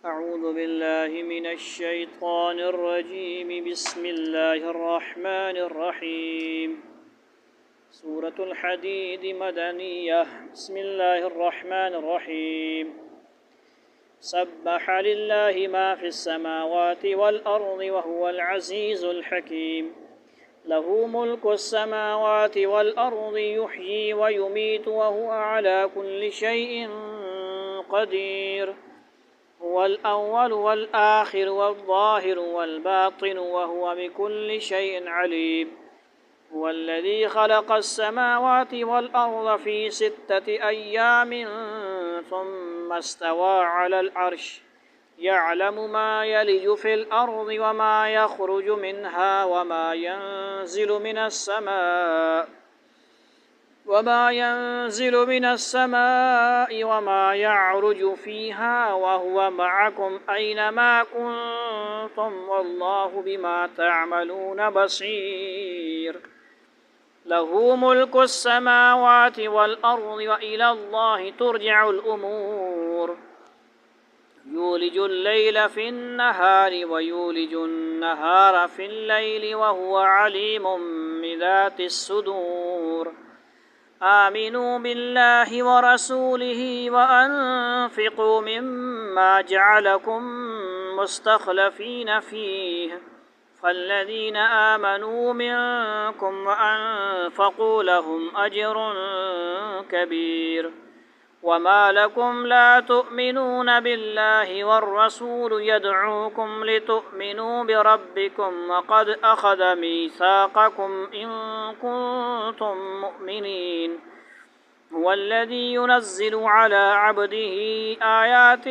أعوذ بالله من الشيطان الرجيم. بسم الله الرحمن الرحيم. سورة الحديد مدنية. بسم الله الرحمن الرحيم. سبح لله ما في السماوات والأرض وهو العزيز الحكيم. له ملك السماوات والأرض يحيي ويميت وهو على كل شيء قدير. هو الأول والآخر والظاهر والباطن وهو بكل شيء عليم. هو الذي خلق السماوات والأرض في 6 أيام ثم استوى على العرش يعلم ما يلج في الأرض وما يخرج منها وما ينزل من السماء وما يعرج فيها وهو معكم أينما كنتم والله بما تعملون بصير. له ملك السماوات والأرض وإلى الله ترجع الأمور. يولج الليل في النهار ويولج النهار في الليل وهو عليم بذات الصدور. آمنوا بالله ورسوله وأنفقوا مما جعلكم مستخلفين فيه فالذين آمنوا منكم وأنفقوا لهم أجر كبير. وما لكم لا تؤمنون بالله والرسول يدعوكم لتؤمنوا بربكم وقد أخذ ميثاقكم إن كنتم مؤمنين. هو الذي ينزل على عبده آيات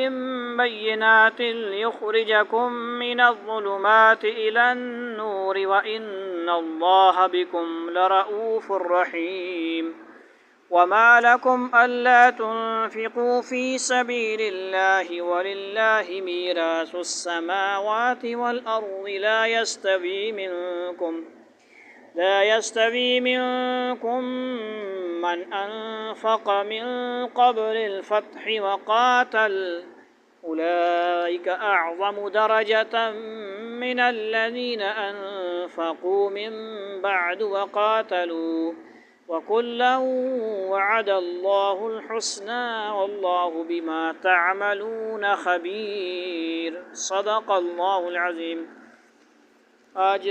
بينات ليخرجكم من الظلمات إلى النور وإن الله بكم لرؤوف رحيم. وما لكم ألا تنفقوا في سبيل الله ولله ميراث السماوات والأرض لا يستوي منكم من أنفق من قبل الفتح وقاتل أولئك أعظم درجة من الذين أنفقوا من بعد وقاتلوا وكلا وعد الله الحسنى والله بما تعملون خبير. صدق اللہ العظیم. آج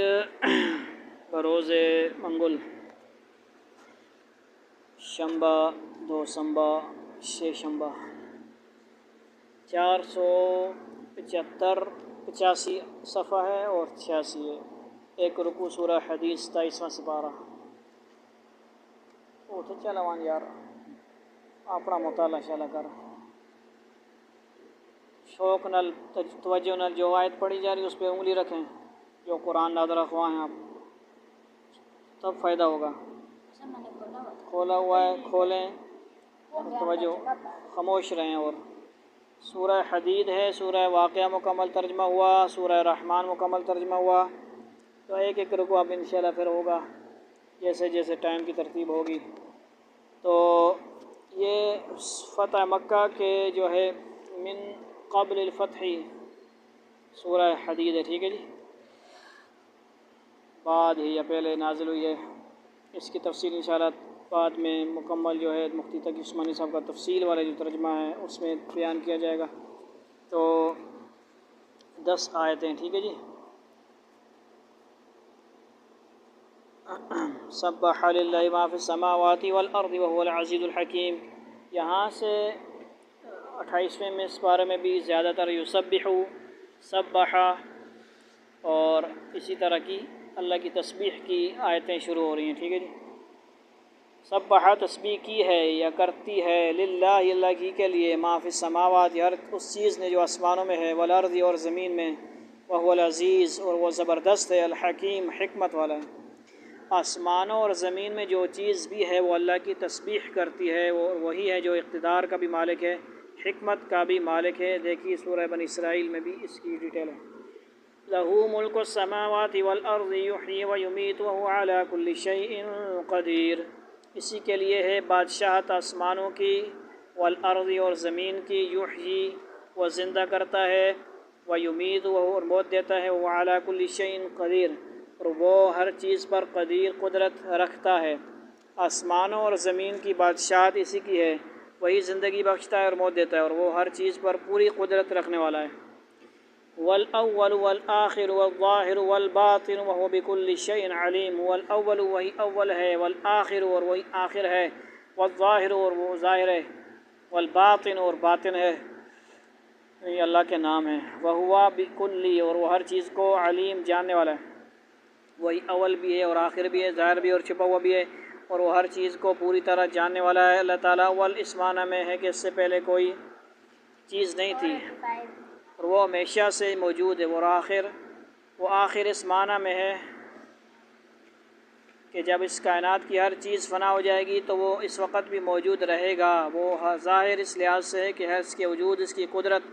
بروز منگل شنبہ دوشنبہ ششنبہ 475 صفحہ ہے اور 86 ہے. ایک رکوع سورہ حدید 27واں سپارہ. اٹھ چلوان یار اپنا مطالعہ شالا کر شوق نل توجہ نل جو آیت پڑھی جا رہی اس پہ انگلی رکھیں. جو قرآن نادرہ خواہ ہیں آپ تب فائدہ ہوگا. کھولا ہوا ہے کھولیں توجہ خاموش رہیں. اور سورہ حدید ہے. سورہ واقعہ مکمل ترجمہ ہوا. سورہ رحمان مکمل ترجمہ ہوا. تو ایک ایک رکوع اب انشاءاللہ پھر ہوگا جیسے جیسے ٹائم کی ترتیب ہوگی. تو یہ فتح مکہ کے جو ہے من قبل الفتح سورہ حدید ہے. ٹھیک ہے جی. بعد ہی یا پہلے نازل ہوئی ہے. اس کی تفصیل انشاءاللہ بعد میں مکمل جو ہے مفتی تقی عثمانی صاحب کا تفصیل والے جو ترجمہ ہے اس میں بیان کیا جائے گا. تو 10 آیتیں. ٹھیک ہے جی. سبح للہ ما فی السماوات والارض وهو العزیز الحکیم. یہاں سے 28ویں میں اس بارے میں بھی زیادہ تر یسبح سبح اور اسی طرح کی اللہ کی تسبیح کی آیتیں شروع ہو رہی ہیں. ٹھیک ہے جی. سبح تسبیح کی ہے یا کرتی ہے للہ اللہ کی کے لیے ما فی السماوات ہر اس چیز نے جو آسمانوں میں ہے والارض اور زمین میں وهو العزیز اور وہ زبردست ہے الحکیم حکمت والا ہے. آسمانوں اور زمین میں جو چیز بھی ہے وہ اللہ کی تسبیح کرتی ہے. وہ وہی ہے جو اقتدار کا بھی مالک ہے حکمت کا بھی مالک ہے. دیکھیے سورہ بنی اسرائیل میں بھی اس کی ڈیٹیل ہے. لَهُ مُلْكُ السَّمَاوَاتِ وَالْأَرْضِ يُحْيِي وَيُمِيتُ وَهُوَ عَلَى كُلِّ شَيْءٍ قَدِيرٌ. اسی کے لیے ہے بادشاہت آسمانوں کی والارض اور زمین کی. یحیی وہ زندہ کرتا ہے، ویمیت اور موت دیتا ہے، وہ علی کل شیء قدیر اور وہ ہر چیز پر قدیر قدرت رکھتا ہے۔ آسمانوں اور زمین کی بادشاہت اسی کی ہے، وہی زندگی بخشتا ہے اور موت دیتا ہے اور وہ ہر چیز پر پوری قدرت رکھنے والا ہے۔ والاول والآخر والظاہر والباطن وهو بكل شيء علیم۔ والاول وہی اول ہے، والآخر اور وہی آخر ہے، والظاہر اور وہ ظاہر ہے، والباطن اور باطن ہے، یہ اللہ کے نام ہے۔ وہو بکل اور وہ ہر چیز کو علیم جاننے والا ہے، وہی اول بھی ہے اور آخر بھی ہے، ظاہر بھی اور چھپا ہوا بھی ہے اور وہ ہر چیز کو پوری طرح جاننے والا ہے۔ اللہ تعالیٰ اول اس معنی میں ہے کہ اس سے پہلے کوئی چیز نہیں تھی اور وہ ہمیشہ سے موجود ہے، وہ آخر اس معنی میں ہے کہ جب اس کائنات کی ہر چیز فنا ہو جائے گی تو وہ اس وقت بھی موجود رہے گا۔ وہ ظاہر اس لحاظ سے ہے کہ اس کے وجود، اس کی قدرت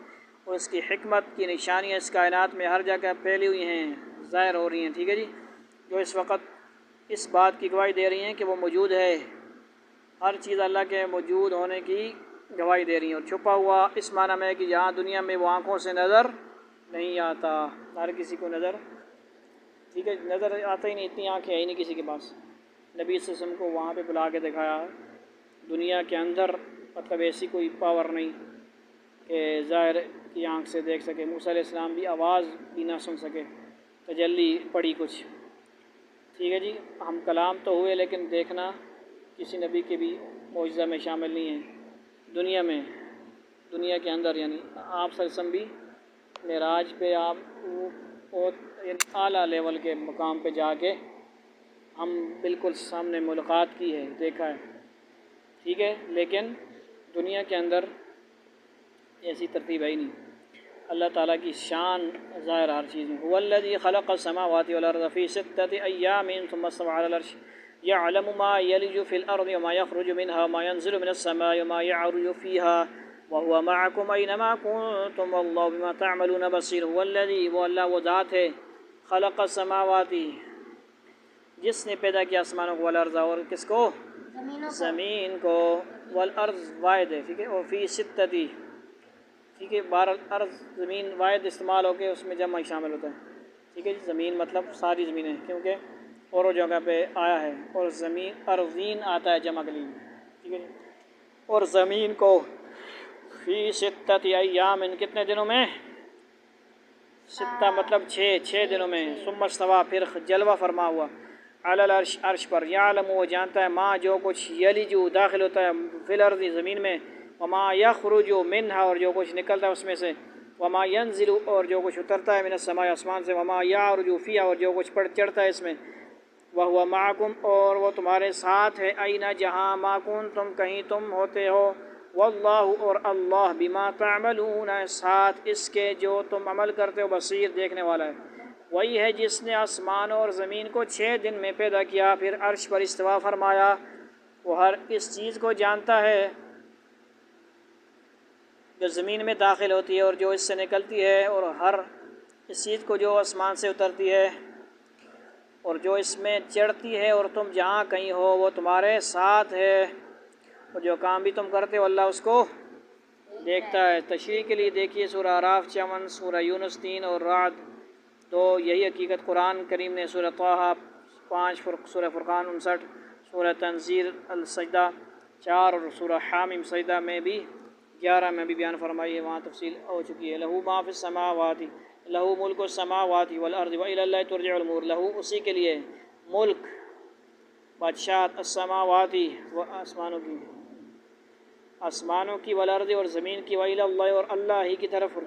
اور اس کی حکمت کی نشانیاں اس کائنات میں ہر جگہ پھیلی ہوئی ہیں، ظاہر ہو رہی ہیں، ٹھیک ہے جی، جو اس وقت اس بات کی گواہی دے رہی ہیں کہ وہ موجود ہے۔ ہر چیز اللہ کے موجود ہونے کی گواہی دے رہی ہیں، اور چھپا ہوا اس معنی میں ہے کہ جہاں دنیا میں وہ آنکھوں سے نظر نہیں آتا، ہر کسی کو نظر، ٹھیک ہے، نظر آتا ہی نہیں، اتنی آنکھیں ہے ہی نہیں کسی کے پاس۔ نبی صلی اللہ علیہ وسلم کو وہاں پہ بلا کے دکھایا، دنیا کے اندر مطلب ایسی کوئی پاور نہیں کہ ظاہر کی آنکھ سے دیکھ سکے۔ موسیٰ علیہ السلام بھی آواز بھی نہ سن سکے، تجلی پڑی کچھ، ٹھیک ہے جی۔ ہم کلام تو ہوئے لیکن دیکھنا کسی نبی کے بھی معجزہ میں شامل نہیں ہے دنیا کے اندر، یعنی آپ صلی اللہ علیہ وسلم بھی معراج پہ آپ یعنی اعلیٰ لیول کے مقام پہ جا کے ہم بالکل سامنے ملاقات کی ہے، دیکھا ہے، ٹھیک ہے، لیکن دنیا کے اندر ایسی ترتیب ہے ہی نہیں۔ اللہ تعالیٰ کی شان ظاہر ہر چیز میں۔ هو الذی خلق السماوات والارض فی ستۃ ایام ثم استوى علی العرش یعلم ما یلج فی الارض وما یخرج منها وما ينزل من السماء وما يعرج فیها وهو معكم أينما كنتم والله بما تعملون بصیر۔ هو الذی، وہ اللہ، وہ ذات ہے، خلق السماوات، جس نے پیدا کیا آسمانوں کو، والارض اور کس کو، زمین کو، والارض واحد ہے، ٹھیک ہے، اور فی ستتی، ٹھیک ہے، بہر الارض زمین واحد استعمال ہو کے اس میں جمع شامل ہوتا ہے، ٹھیک ہے جی، زمین مطلب ساری زمینیں، کیونکہ اور جگہ پہ آیا ہے، اور زمین ارضین آتا ہے جمع کے لیے، ٹھیک ہے جی، اور زمین کو فی ستۃ ایام، ان کتنے دنوں میں، ستہ مطلب چھ دنوں میں، ثم استویٰ پھر جلوہ فرما ہوا، علی العرش عرش پر، یعلم وہ جانتا ہے، ما جو کچھ یلج داخل ہوتا ہے، فی الارض زمین میں، وما یخرج منہا اور جو کچھ نکلتا ہے اس میں سے، وما ینزل اور جو کچھ اترتا ہے، من السماء آسمان سے، وما یعرج فیہا اور جو کچھ چڑھتا ہے اس میں، وہو معکم اور وہ تمہارے ساتھ ہے، اینا جہاں، ما کنتم کہیں تم ہوتے ہو، واللہ اور اللہ، بما تعملون ساتھ اس کے جو تم عمل کرتے ہو، بصیر دیکھنے والا ہے۔ وہی ہے جس نے آسمان اور زمین کو 6 دن میں پیدا کیا، پھر عرش پر استوا فرمایا، وہ ہر اس چیز کو جانتا ہے جو زمین میں داخل ہوتی ہے اور جو اس سے نکلتی ہے، اور ہر اس چیز کو جو آسمان سے اترتی ہے اور جو اس میں چڑھتی ہے، اور تم جہاں کہیں ہو وہ تمہارے ساتھ ہے، اور جو کام بھی تم کرتے ہو اللہ اس کو دیکھتا ہے۔ تشریح کے لیے دیکھیے سورہ اعراف 54، سورہ یونس 3 اور رعد 2، یہی حقیقت قرآن کریم نے سورہ طٰہٰ 5، سورہ فرقان 59، سورہ تنزیل السجدہ 4 اور سورہ حامیم سجدہ میں بھی 11 میں بھی بیان فرمائی ہے، وہاں تفصیل ہو چکی ہے۔ لہو ما فی السماوات، لہو ملک السماوات والارض والی اللہ ترجع الامور، لہو اسی کے لیے ملک بادشاہت، السماواتی و آسمانوں کی، والارض اور زمین کی، والی اللہ اور اللہ ہی کی طرف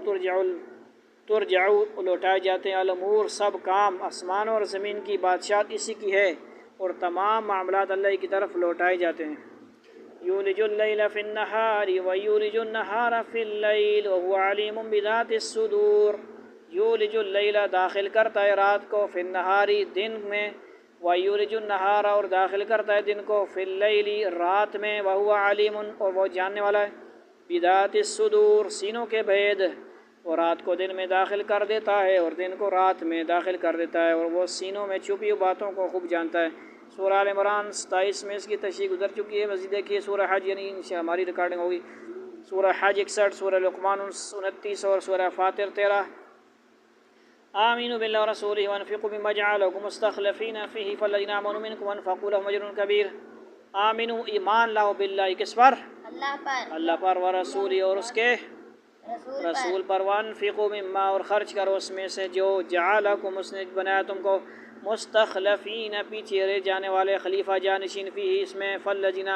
ترجع لوٹائے جاتے ہیں، الامور سب کام، آسمانوں اور زمین کی بادشاہت اسی کی ہے اور تمام معاملات اللہ کی طرف لوٹائے جاتے ہیں۔ یولج اللیل فی النہار ویولج النہار فی اللیل وہو علیم بذات الصدور۔ یولج اللیل داخل کرتا ہے رات کو، فی النہاری دن میں، ویولج النہار اور داخل کرتا ہے دن کو، فی اللیل رات میں، وہو علیم اور وہ جاننے والا ہے، بذات الصدور سینوں کے بھید، وہ رات کو دن میں داخل کر دیتا ہے اور دن کو رات میں داخل کر دیتا ہے، اور وہ سینوں میں چھپی ہوئی باتوں کو خوب جانتا ہے۔ سورہ آل عمران 27 میں اس کی تشریح گزر چکی ہے، مزید دیکھیے سورہ حج، یعنی ہماری ریکارڈنگ ہوگی سورہ حج 61، سورہ لقمان 29 اور سورہ فاطر 13۔ آمینوا باللہ ورسولہ وانفقوا مما جعلکم مستخلفین فیہ فالذین آمنوا منکم وانفقوا لهم اجر کبیر۔ آمینوا ایمان لاؤ باللہ کس پر؟ اللہ پر، ورسولہ اور اس کے رسول پر، وانفقوا مما اور خرچ کرو اس میں سے جو جعلکم اس نے بنایا تم کو مستخلفین پیچھے رہ جانے والے، خلیفہ جانشین فیہ اس میں، فالذین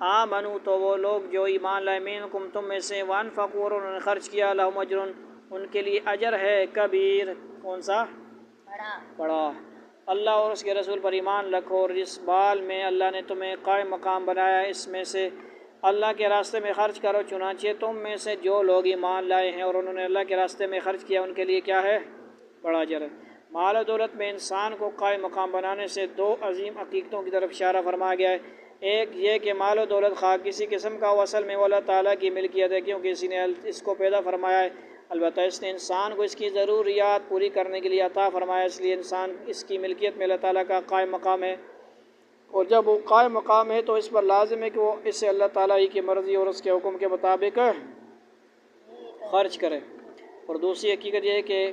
آمنوا تو وہ لوگ جو ایمان لائے، منکم تم میں سے، وانفقوا اور انہوں نے خرچ کیا، لہم اجر ان کے لیے اجر ہے، کبیر کون سا؟ بڑا۔ اللہ اور اس کے رسول پر ایمان رکھو، اور جس بال میں اللہ نے تمہیں قائم مقام بنایا اس میں سے اللہ کے راستے میں خرچ کرو، چنانچہ تم میں سے جو لوگ ایمان لائے ہیں اور انہوں نے اللہ کے راستے میں خرچ کیا ان کے لیے کیا ہے؟ بڑا اجر ہے۔ مال و دولت میں انسان کو قائم مقام بنانے سے دو عظیم حقیقتوں کی طرف اشارہ فرمایا گیا ہے۔ ایک یہ کہ مال و دولت خواہ کسی قسم کا اصل میں وہ اللہ تعالیٰ کی ملکیت ہے، کیونکہ اسی نے اس کو پیدا فرمایا ہے، البتہ اس نے انسان کو اس کی ضروریات پوری کرنے کے لیے عطا فرمایا، اس لیے انسان اس کی ملکیت میں اللہ تعالیٰ کا قائم مقام ہے، اور جب وہ قائم مقام ہے تو اس پر لازم ہے کہ وہ اسے اللہ تعالیٰ ہی کی مرضی اور اس کے حکم کے مطابق خرچ کرے۔ اور دوسری حقیقت یہ ہے کہ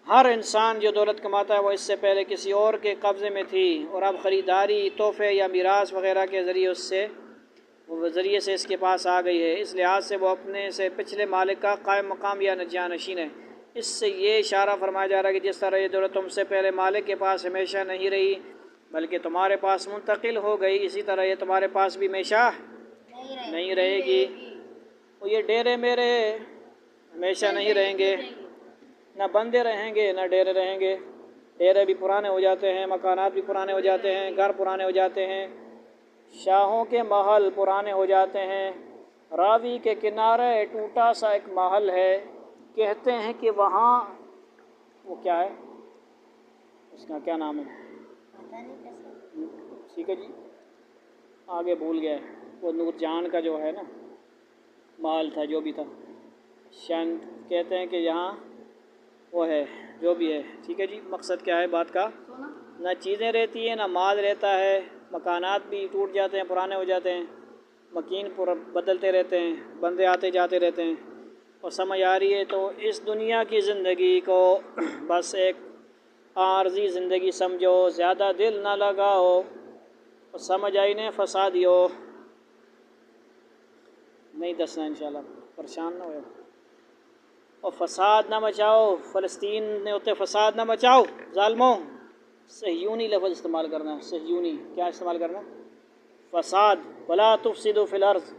ہر انسان جو دولت کماتا ہے وہ اس سے پہلے کسی اور کے قبضے میں تھی، اور اب خریداری، تحفے یا میراث وغیرہ کے ذریعے سے اس کے پاس آ گئی ہے، اس لحاظ سے وہ اپنے سے پچھلے مالک کا قائم مقام یا جانشین ہے۔ اس سے یہ اشارہ فرمایا جا رہا ہے کہ جس طرح یہ دولت تم سے پہلے مالک کے پاس ہمیشہ نہیں رہی بلکہ تمہارے پاس منتقل ہو گئی، اسی طرح یہ تمہارے پاس بھی ہمیشہ نہیں رہے گی۔ اور یہ ڈیرے میرے ہمیشہ نہیں رہیں گے، نہ بندے رہیں گے نہ ڈیرے رہیں گے۔ ڈیرے بھی پرانے ہو جاتے ہیں، مکانات بھی پرانے ہو جاتے ہیں، گھر پرانے ہو جاتے ہیں، شاہوں کے محل پرانے ہو جاتے ہیں۔ راوی کے کنارے ٹوٹا سا ایک محل ہے، کہتے ہیں کہ وہاں وہ کیا ہے، اس کا کیا نام ہے، ٹھیک ہے جی آگے بھول گیا، وہ نور جہان کا جو ہے نا محل تھا، جو بھی تھا، شان کہتے ہیں کہ یہاں وہ ہے جو بھی ہے، ٹھیک ہے جی۔ مقصد کیا ہے بات کا؟ نہ چیزیں رہتی ہیں نہ مال رہتا ہے، مکانات بھی ٹوٹ جاتے ہیں، پرانے ہو جاتے ہیں، مکین بدلتے رہتے ہیں، بندے آتے جاتے رہتے ہیں، اور سمجھ آ رہی ہے تو اس دنیا کی زندگی کو بس ایک عارضی زندگی سمجھو، زیادہ دل نہ لگاؤ، اور سمجھ آئی نے فسادیو نہیں دسنا انشاءاللہ، پریشان نہ ہو، اور فساد نہ مچاؤ، فلسطین نے ہوتے فساد نہ مچاؤ ظالموں، صہیونی لفظ استعمال کرنا ہے، صہیونی کیا استعمال کرنا؟ فساد، ولا تفسدوا فی الارض،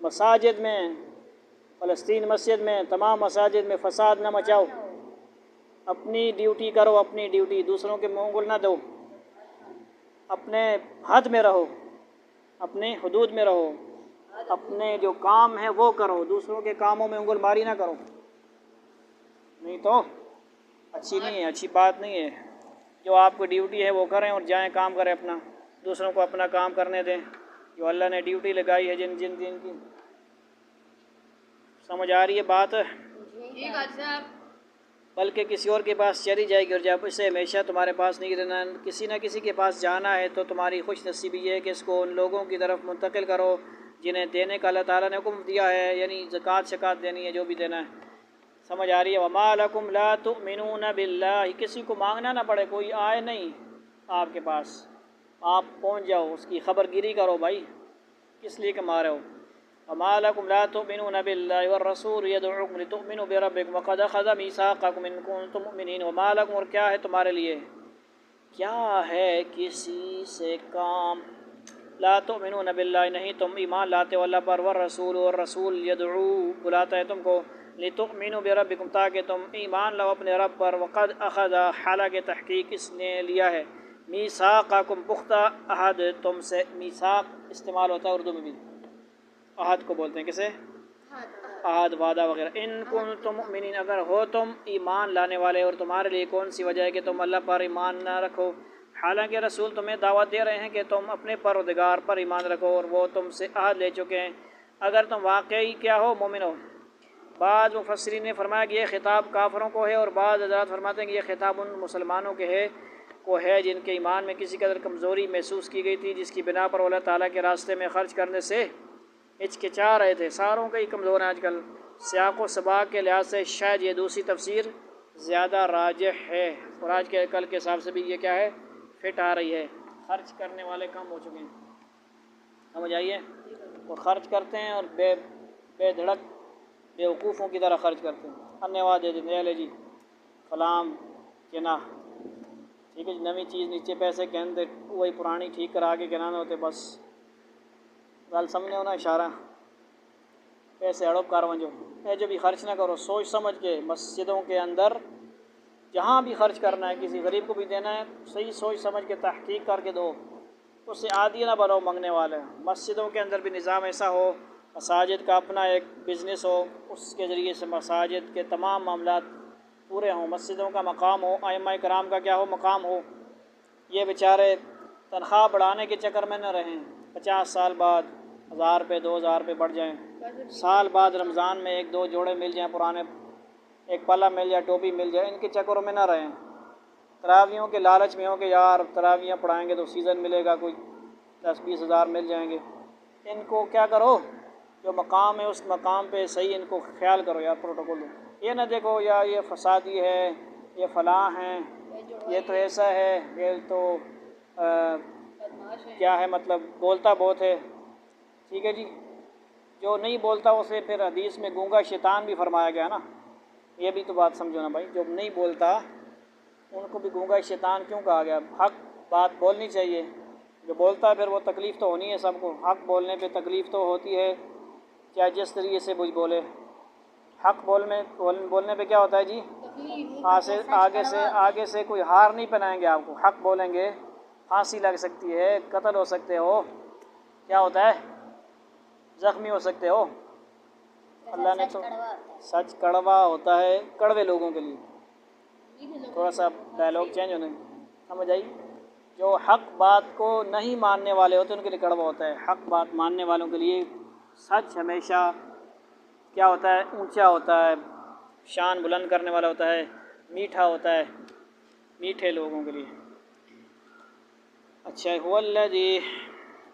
مساجد میں، فلسطین مسجد میں، تمام مساجد میں فساد نہ مچاؤ، اپنی ڈیوٹی کرو، اپنی ڈیوٹی، دوسروں کے منہ انگل نہ دو، اپنے حد میں رہو، اپنے حدود میں رہو، اپنے جو کام ہے وہ کرو، دوسروں کے کاموں میں انگل ماری نہ کرو، نہیں تو اچھی نہیں ہے، اچھی بات نہیں ہے۔ جو آپ کو ڈیوٹی ہے وہ کریں اور جائیں کام کریں اپنا، دوسروں کو اپنا کام کرنے دیں، جو اللہ نے ڈیوٹی لگائی ہے جن کی۔ سمجھ آ رہی ہے بات؟ بلکہ کسی اور کے پاس چلی جائے گی، اور جب اسے ہمیشہ تمہارے پاس نہیں رہنا، کسی نہ کسی کے پاس جانا ہے تو تمہاری خوش نصیبی یہ ہے کہ اس کو ان لوگوں کی طرف منتقل کرو جنہیں دینے کا اللہ تعالیٰ نے حکم دیا ہے، یعنی زکوٰۃ شکات دینی ہے، جو بھی دینا ہے۔ سمجھ آ رہی ہے؟ وَمَا لَكُمْ لَا تُؤْمِنُونَ بِاللَّهِ، کسی کو مانگنا نہ پڑے، کوئی آئے نہیں آپ کے پاس، آپ پہنچ جاؤ، اس کی خبر گیری کرو بھائی، کس لیے کما رہے ہو؟ وَمَا لَكُمْ لَا تُؤْمِنُونَ بِاللَّهِ وَالرَّسُولُ يَدْعُوكُمْ لِتُؤْمِنُوا بِرَبِّكُمْ وَقَدْ أَخَذَ مِيثَاقَكُمْ إِن كُنتُم مُّؤْمِنِينَ۔ وَمَا لَكُمْ اور کیا ہے تمہارے لیے، کیا ہے کسی سے کام، لا تؤمنون باللہ نہیں تم ایمان لاتے ہو اللہ پر، والرسول اور رسول یدعو بلاتا ہے تم کو، لتؤمنوا بربکم تاکہ تم ایمان لاؤ اپنے رب پر، وقد اخذ حالانکہ تحقیق اس نے لیا ہے، میثاقکم پختہ عہد تم سے، میثاق استعمال ہوتا ہے اردو میں بھی، عہد کو بولتے ہیں، کسے؟ عہد، وعدہ وغیرہ۔ ان کنتم مؤمنین اگر ہو تم ایمان لانے والے، اور تمہارے لیے کون سی وجہ ہے کہ تم اللہ پر ایمان نہ رکھو، حالانکہ رسول تمہیں دعوت دے رہے ہیں کہ تم اپنے پروردگار پر ایمان رکھو، اور وہ تم سے عہد لے چکے ہیں، اگر تم واقعی کیا ہو مومن ہو۔ بعض مفسرین نے فرمایا کہ یہ خطاب کافروں کو ہے، اور بعض حضرات فرماتے ہیں کہ یہ خطاب ان مسلمانوں کے ہے جن کے ایمان میں کسی قدر کمزوری محسوس کی گئی تھی، جس کی بنا پر اللہ تعالیٰ کے راستے میں خرچ کرنے سے ہچکچا رہے تھے، ساروں کا ہی کمزور ہیں آج کل، سیاق و سباق کے لحاظ سے شاید یہ دوسری تفسیر زیادہ راجح ہے، اور آج کے کل کے حساب سے بھی یہ کیا ہے، فٹ آ رہی ہے۔ خرچ کرنے والے کم ہو چکے ہیں، سمجھ آئیے، اور خرچ کرتے ہیں اور بے دھڑک بیوقوفوں کی طرح خرچ کرتے ہیں، انیواد دے دیتے ہیں، لے جی فلام کنا، ٹھیک ہے جی، نوی چیز نیچے پیسے کہتے وہی پرانی ٹھیک کرا کے گنانے ہوتے، بس گل سمجھنے ہونا اشارہ، پیسے ہڑپ کر ونجو اے جو بھی خرچ نہ کرو، سوچ سمجھ کے مسجدوں کے اندر جہاں بھی خرچ کرنا ہے، کسی غریب کو بھی دینا ہے، صحیح سوچ سمجھ کے تحقیق کر کے دو، اس سے عادی نہ بنو منگنے والے۔ مسجدوں کے اندر بھی نظام ایسا ہو، مساجد کا اپنا ایک بزنس ہو، اس کے ذریعے سے مساجد کے تمام معاملات پورے ہوں، مسجدوں کا مقام ہو، ائمہ کرام کا کیا ہو، مقام ہو، یہ بیچارے تنخواہ بڑھانے کے چکر میں نہ رہیں، 50 سال بعد 1000 روپے 2000 روپے بڑھ جائیں، سال بعد رمضان میں 1-2 جوڑے مل جائیں پرانے، ایک پلہ مل جائے، ٹوپی مل جائے، ان کے چکروں میں نہ رہیں، تراویحوں کے لالچ میں ہو کہ یار تراویحیں پڑھائیں گے تو سیزن ملے گا، کوئی 10-20 ہزار مل جائیں گے، ان کو کیا کرو، جو مقام ہے اس مقام پہ صحیح ان کو خیال کرو یار، پروٹوکول دو، یہ نہ دیکھو یا یہ فسادی ہے، یہ فلاں ہیں، یہ تو ایسا ہے، یہ تو کیا ہے، مطلب بولتا بہت ہے، ٹھیک ہے جی، جو نہیں بولتا اسے پھر حدیث میں گونگا شیطان بھی فرمایا گیا نا، یہ بھی تو بات سمجھو نا بھائی، جو نہیں بولتا ان کو بھی گونگا شیطان کیوں کہا گیا؟ حق بات بولنی چاہیے، جو بولتا ہے پھر وہ تکلیف تو ہونی ہے سب کو، حق بولنے پہ تکلیف تو ہوتی ہے، چاہے جس طریقے سے کچھ بولے، حق بولنے پہ کیا ہوتا ہے جی، آگے سے کوئی ہار نہیں پہنائیں گے آپ کو، حق بولیں گے پھانسی لگ سکتی ہے، قتل ہو سکتے ہو، کیا ہوتا ہے، زخمی ہو سکتے ہو، اللہ نے تو سچ کڑوا ہوتا ہے کڑوے لوگوں کے لیے، تھوڑا سا ڈائلاگ چینج ہونے سمجھ آئی، جو حق بات کو نہیں ماننے والے ہوتے ان کے لیے کڑوا ہوتا ہے، حق بات ماننے والوں کے لیے سچ ہمیشہ کیا ہوتا ہے، اونچا ہوتا ہے، شان بلند کرنے والا ہوتا ہے، میٹھا ہوتا ہے، میٹھے لوگوں کے لیے۔ اچھا، هو الذی،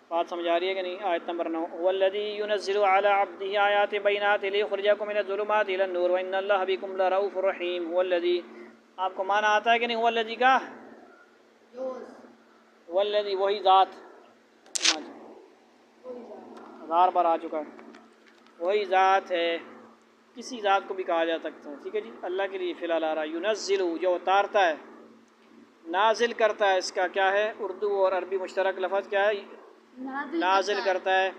بات سمجھ آ رہی ہے کہ نہیں؟ آیت نمبر 9، هو الذی ينزل على عبده آیات بینات لیخرجکم من الظلمات الى النور وان اللہ بکم لرؤوف رحیم۔ هو الذی، آپ کو معنی آتا ہے کہ نہیں هو الذی کا؟ هو الذی، وہی ذات، 1000 بار آ چکا ہے، وہی ذات ہے، کسی ذات کو بھی کہا جا سکتا ہے، ٹھیک ہے جی، اللہ کے لیے فی الحال آ رہا ہے، ینزل جو اتارتا ہے، نازل کرتا ہے، اس کا کیا ہے، اردو اور عربی مشترک لفظ کیا ہے، نازل کرتا ہے،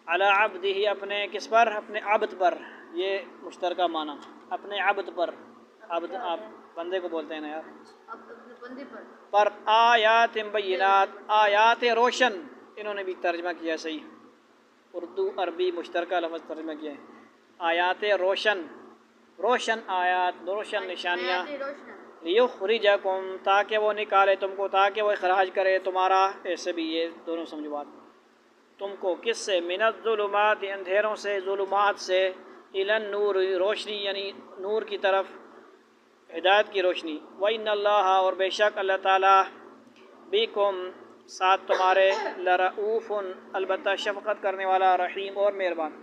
علی عبدہ، اپنے کس پر، اپنے عبد پر، یہ مشترکہ معنی، اپنے عبد پر، عبد آپ بندے کو بولتے ہیں نا یار، پر آیات بینات، آیات روشن، انہوں نے بھی ترجمہ کیا صحیح، اردو عربی مشترکہ لفظ ترجمہ کیا ہے، آیات روشن، روشن آیات، روشن نشانیاں، لیخرجکم، تاکہ وہ نکالے تم کو، تاکہ وہ اخراج کرے تمہارا، ایسے بھی یہ دونوں سمجھو بات، تم کو کس سے، من الظلمات، اندھیروں سے، ظلمات سے، الی النور، روشنی یعنی نور کی طرف، ہدایت کی روشنی، وَإِنَّ اللَّهَ، اور بے شک اللہ تعالیٰ، بکم، ساتھ تمہارے، لرؤوف، البتہ شفقت کرنے والا، رحیم اور مہربان،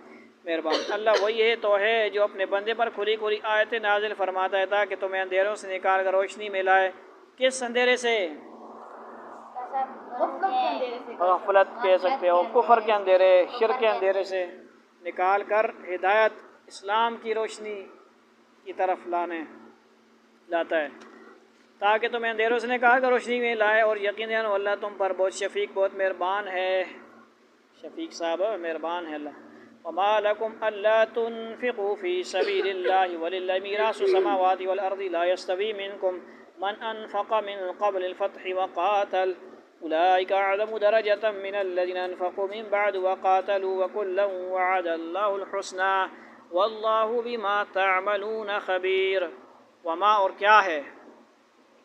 اللہ وہی ہے تو ہے جو اپنے بندے پر کھلی کھلی آیتیں نازل فرماتا ہے تاکہ تمہیں اندھیروں سے نکال کر روشنی میں لائے، کس اندھیرے سے، غفلت کہہ سکتے ہو، کفر کے اندھیرے، شرک کے اندھیرے سے نکال کر ہدایت، اسلام کی روشنی کی طرف لاتا ہے، تاکہ تمہیں اندھیروں سے نکال کر روشنی میں لائے، اور یقیناً اللہ تم پر بہت شفیق، بہت مہربان ہے، شفیق صاحب مہربان ہے اللہ۔ وما لكم ألا تنفقوا في سبيل الله ولله ميراث السماوات والأرض لا يستوي منكم من أنفق من قبل الفتح وقاتل أولئك أعظم درجة من الذين أنفقوا من بعد وقاتلوا وكلا وعد الله الحسنى والله بما تعملون خبير۔ وما، اور کیا ہے،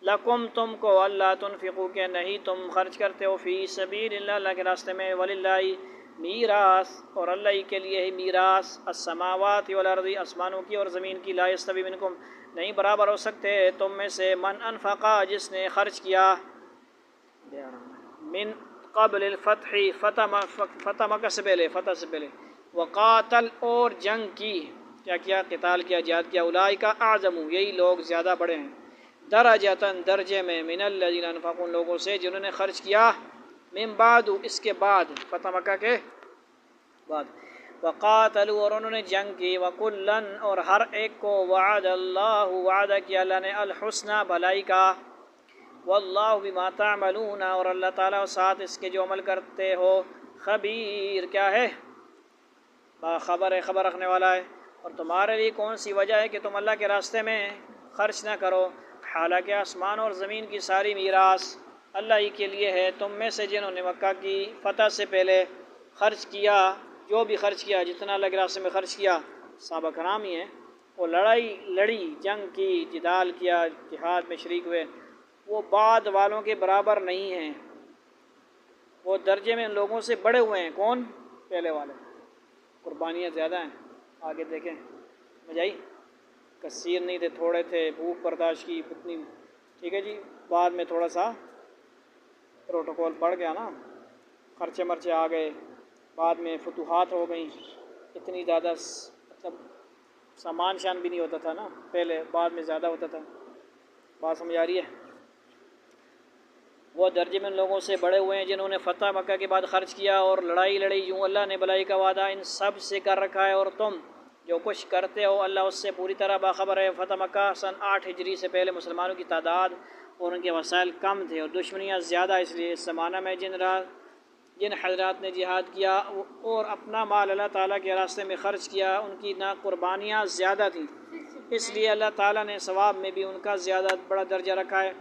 لکم، تم کو، اللہ تنفقوا، کہ نہیں تم خرچ کرتے ہو، فی سبیل اللہ، اللہ کے راستے میں، وللہ، میراث، اور اللہ ہی کے لیے ہی میراث، السماوات والارض، آسمانوں کی اور زمین کی، لا یستوی منکم، نہیں برابر ہو سکتے تم میں سے، من انفقا، جس نے خرچ کیا، من قبل الفتح فتح مکہ سے پہلے، فتح سے پہلے، وقاتل اور جنگ کی، کیا کیا؟ قتال کیا، جہاد کیا، اولئک اعظم یہی لوگ زیادہ بڑے ہیں، درجتاً درجے میں، من الذین انفقوا ان لوگوں سے جنہوں نے خرچ کیا، من بعد اس کے بعد، فتح مکہ کے بعد، وقاتلوا اور انہوں نے جنگ کی، وکلن اور ہر ایک کو، وعد اللہ وعدہ کیا اللہ نے، الحسنى بھلائی کا، واللہ بما تعملون اور اللہ تعالیٰ ساتھ اس کے جو عمل کرتے ہو، خبیر کیا ہے؟ باخبر ہے، خبر رکھنے والا ہے۔ اور تمہارے لیے کون سی وجہ ہے کہ تم اللہ کے راستے میں خرچ نہ کرو، حالانکہ آسمان اور زمین کی ساری میراث اللہ ہی کے لیے ہے۔ تم میں سے جنہوں نے مکہ کی فتح سے پہلے خرچ کیا، جو بھی خرچ کیا، جتنا اللہ کے راستے میں خرچ کیا، صحابہ کرام ہی ہیں، وہ لڑائی لڑی، جنگ کی، جدال کیا، جہاد میں شریک ہوئے، وہ بعد والوں کے برابر نہیں ہیں، وہ درجے میں ان لوگوں سے بڑے ہوئے ہیں۔ کون؟ پہلے والے۔ قربانیاں زیادہ ہیں، آگے دیکھیں، مجھائی کثیر نہیں تھے، تھوڑے تھے، بھوک برداشت کی اتنی، ٹھیک ہے جی، بعد میں تھوڑا سا پروٹوکول بڑھ گیا نا، خرچے مرچے آ گئے، بعد میں فتوحات ہو گئیں، اتنی زیادہ مطلب سامان شان بھی نہیں ہوتا تھا نا پہلے، بعد میں زیادہ ہوتا تھا، بات سمجھ آ رہی ہے؟ وہ درجے میں ان لوگوں سے بڑے ہوئے ہیں جنہوں نے فتح مکہ کے بعد خرچ کیا اور لڑائی لڑی، یوں اللہ نے بھلائی کا وعدہ ان سب سے کر رکھا ہے، اور تم جو کچھ کرتے ہو اللہ اس سے پوری طرح باخبر ہے۔ فتح مکہ سن 8 ہجری سے پہلے مسلمانوں کی تعداد اور ان کے وسائل کم تھے اور دشمنیاں زیادہ، اس لیے اس زمانہ میں جن حضرات نے جہاد کیا اور اپنا مال اللہ تعالیٰ کے راستے میں خرچ کیا، ان کی نہ قربانیاں زیادہ تھیں، اس لیے اللہ تعالیٰ نے ثواب میں بھی ان کا زیادہ بڑا درجہ رکھا ہے۔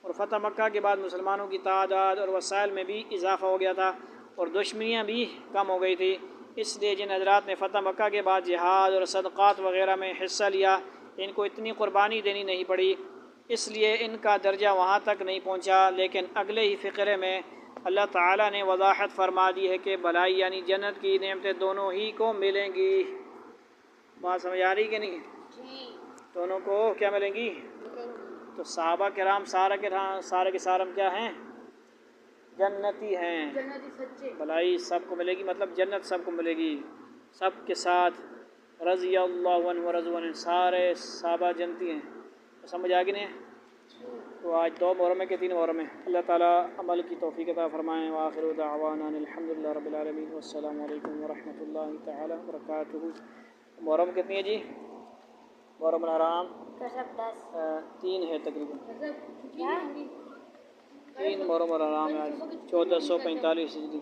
اور فتح مکہ کے بعد مسلمانوں کی تعداد اور وسائل میں بھی اضافہ ہو گیا تھا اور دشمنیاں بھی کم ہو گئی تھی، اس لیے جن حضرات نے فتح مکہ کے بعد جہاد اور صدقات وغیرہ میں حصہ لیا، ان کو اتنی قربانی دینی نہیں پڑی، اس لیے ان کا درجہ وہاں تک نہیں پہنچا۔ لیکن اگلے ہی فقرے میں اللہ تعالیٰ نے وضاحت فرما دی ہے کہ بھلائی یعنی جنت کی نعمتیں دونوں ہی کو ملیں گی۔ بات سمجھ آ رہی کہ نہیں؟ دونوں کو کیا ملیں گی؟ تو صحابہ کرام سارے کے سارے کیا ہیں؟ جنتی ہیں، بھلائی سب کو ملے گی، مطلب جنت سب کو ملے گی، سب کے ساتھ رضی اللہ عنہ ورضوا عنہ، سارے صحابہ جنتی ہیں۔ سمجھ آ گئی نہیں؟ تو آج 2 محرم ہے کہ 3 محرم ہے؟ اللہ تعالیٰ عمل کی توفیق عطا فرمائیں۔ وآخر دعوانا الحمدللہ رب العالمین، والسلام علیکم ورحمۃ اللہ تعالیٰ وبرکاتہ۔ محرم کتنی ہے جی؟ محرم الحرام 3 ہے تقریباً، 3 محرم الحرام ہے آج، 1445 ہجری۔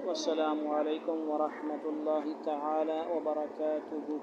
والسلام علیکم ورحمۃ اللہ تعالیٰ وبرکاتہ۔